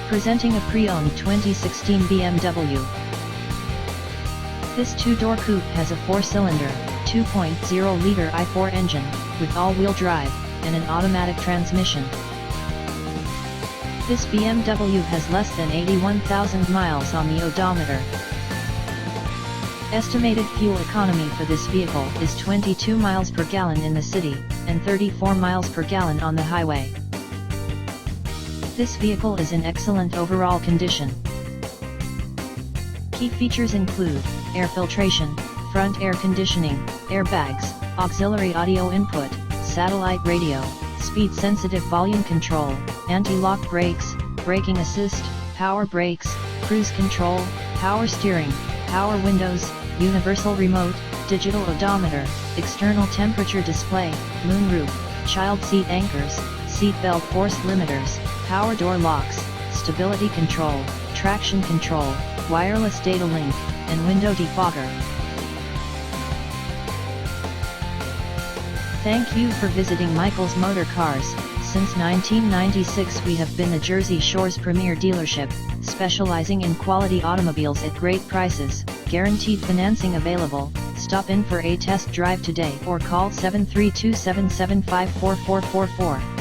Presenting a pre-owned 2016 BMW. This two-door coupe has a 4-cylinder, 2.0-liter i4 engine, with all-wheel drive, and an automatic transmission. This BMW has less than 81,000 miles on the odometer. Estimated fuel economy for this vehicle is 22 miles per gallon in the city, and 34 miles per gallon on the highway. This vehicle is in excellent overall condition. Key features include air filtration, front air conditioning, airbags, auxiliary audio input, satellite radio, speed-sensitive volume control, anti-lock brakes, braking assist, power brakes, cruise control, power steering, power windows, universal remote, digital odometer, external temperature display, moonroof, child seat anchors, seat belt force limiters, power door locks, stability control, traction control, wireless data link, and window defogger. Thank you for visiting Michael's Motorcars. Since 1996 we have been the Jersey Shore's premier dealership, specializing in quality automobiles at great prices, guaranteed financing available. Stop in for a test drive today or call 732-775-4444.